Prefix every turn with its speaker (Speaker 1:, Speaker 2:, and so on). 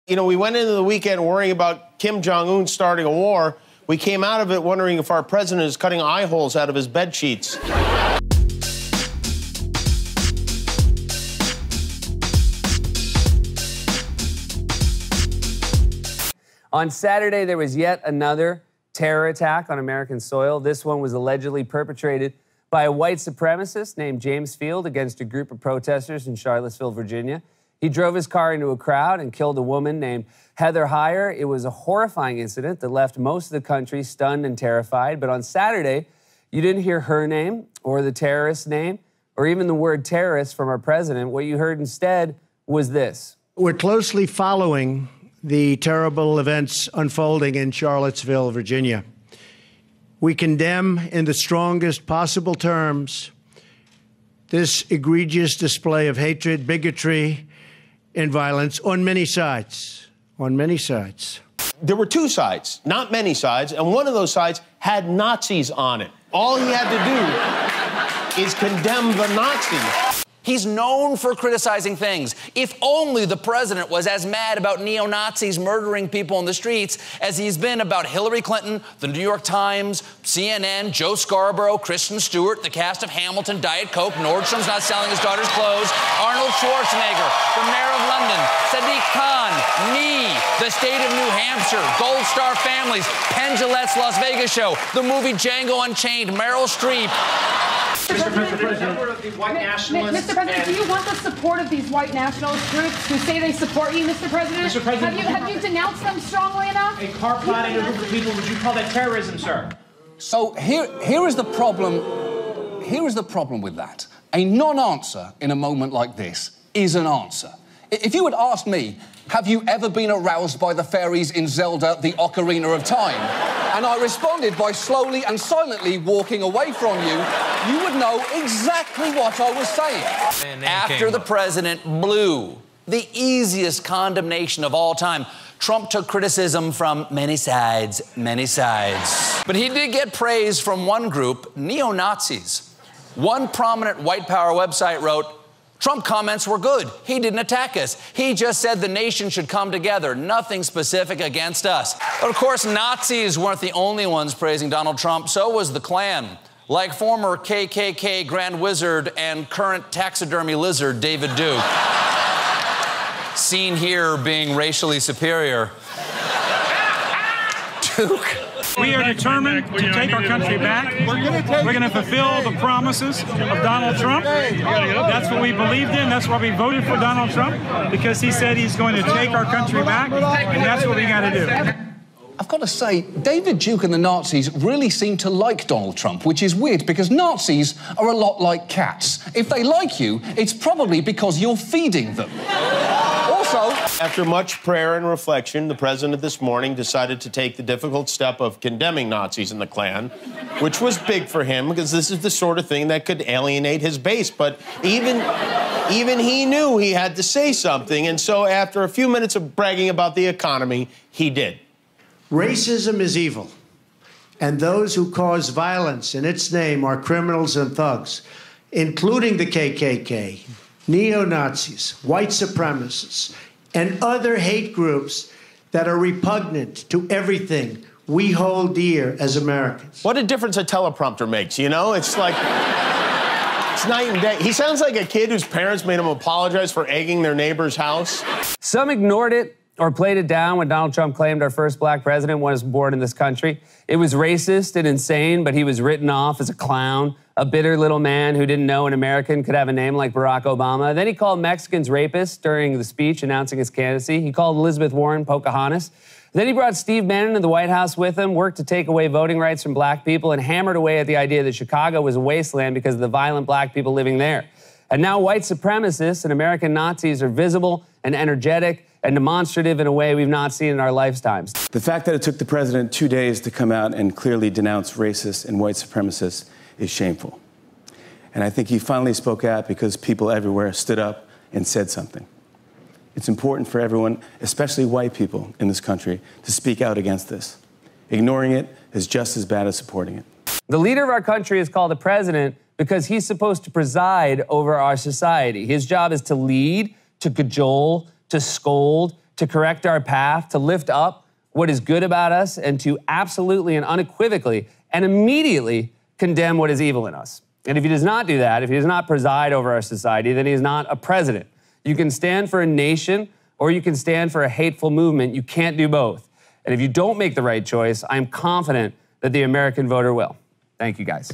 Speaker 1: You know, we went into the weekend worrying about Kim Jong-un starting a war. We came out of it wondering if our president is cutting eye holes out of his bed sheets.
Speaker 2: On Saturday, there was yet another terror attack on American soil. This one was allegedly perpetrated by a white supremacist named James Field against a group of protesters in Charlottesville, Virginia. He drove his car into a crowd and killed a woman named Heather Heyer. It was a horrifying incident that left most of the country stunned and terrified. But on Saturday, you didn't hear her name or the terrorist's name or even the word terrorist from our president. What you heard instead was this.
Speaker 3: We're closely following the terrible events unfolding in Charlottesville, Virginia. We condemn in the strongest possible terms this egregious display of hatred, bigotry, and violence on many sides. On many sides.
Speaker 1: There were two sides, not many sides, and one of those sides had Nazis on it. All he had to do is condemn the Nazis.
Speaker 4: He's known for criticizing things. If only the president was as mad about neo-Nazis murdering people in the streets as he's been about Hillary Clinton, the New York Times, CNN, Joe Scarborough, Kristen Stewart, the cast of Hamilton, Diet Coke, Nordstrom's not selling his daughter's clothes, Arnold Schwarzenegger, the mayor of London, Sadiq Khan, me, the state of New Hampshire, Gold Star Families, Penn Jillette's Las Vegas show, the movie Django Unchained, Meryl Streep.
Speaker 5: Mr. President, these white nationalists.
Speaker 6: Mr. President, do you want the support of these white nationalist groups who say they support you, Mr. President?
Speaker 5: Mr. President,
Speaker 6: have you denounced them strongly enough?
Speaker 5: A car plotting a group of people, would you call that terrorism, sir?
Speaker 7: So here is the problem. Here is the problem with that. A non-answer in a moment like this is an answer. If you had asked me, have you ever been aroused by the fairies in Zelda, the Ocarina of Time? And I responded by slowly and silently walking away from you, you would know exactly what I was saying.
Speaker 4: After the president blew the easiest condemnation of all time, Trump took criticism from many sides, many sides. But he did get praise from one group, neo-Nazis. One prominent white power website wrote, Trump comments were good. He didn't attack us. He just said the nation should come together. Nothing specific against us. But of course, Nazis weren't the only ones praising Donald Trump. So was the Klan. Like former KKK Grand Wizard and current taxidermy lizard David Duke. Seen here being racially superior. Duke.
Speaker 8: We are determined to take our country back. We're going to fulfill the promises of Donald Trump. That's what we believed in. That's why we voted for Donald Trump, because he said he's going to take our country back, and that's what we got to do.
Speaker 7: I've got to say, David Duke and the Nazis really seem to like Donald Trump, which is weird because Nazis are a lot like cats. If they like you, it's probably because you're feeding them. Also,
Speaker 1: after much prayer and reflection, the president this morning decided to take the difficult step of condemning Nazis in the Klan, which was big for him because this is the sort of thing that could alienate his base. But even he knew he had to say something, and so after a few minutes of bragging about the economy, he did.
Speaker 3: Racism is evil, and those who cause violence in its name are criminals and thugs, including the KKK, neo-Nazis, white supremacists, and other hate groups that are repugnant to everything we hold dear as Americans.
Speaker 1: What a difference a teleprompter makes, you know? It's like, it's night and day. He sounds like a kid whose parents made him apologize for egging their neighbor's house.
Speaker 2: Some ignored it or played it down when Donald Trump claimed our first black president was born in this country. It was racist and insane, but he was written off as a clown, a bitter little man who didn't know an American could have a name like Barack Obama. Then he called Mexicans rapists during the speech announcing his candidacy. He called Elizabeth Warren Pocahontas. Then he brought Steve Bannon to the White House with him, worked to take away voting rights from black people, and hammered away at the idea that Chicago was a wasteland because of the violent black people living there. And now white supremacists and American Nazis are visible and energetic and demonstrative in a way we've not seen in our lifetimes.
Speaker 9: The fact that it took the president 2 days to come out and clearly denounce racists and white supremacists is shameful. And I think he finally spoke out because people everywhere stood up and said something. It's important for everyone, especially white people in this country, to speak out against this. Ignoring it is just as bad as supporting it.
Speaker 2: The leader of our country is called the president because he's supposed to preside over our society. His job is to lead, to cajole, to scold, to correct our path, to lift up what is good about us, and to absolutely and unequivocally and immediately condemn what is evil in us. And if he does not do that, if he does not preside over our society, then he is not a president. You can stand for a nation or you can stand for a hateful movement. You can't do both. And if you don't make the right choice, I'm confident that the American voter will. Thank you, guys.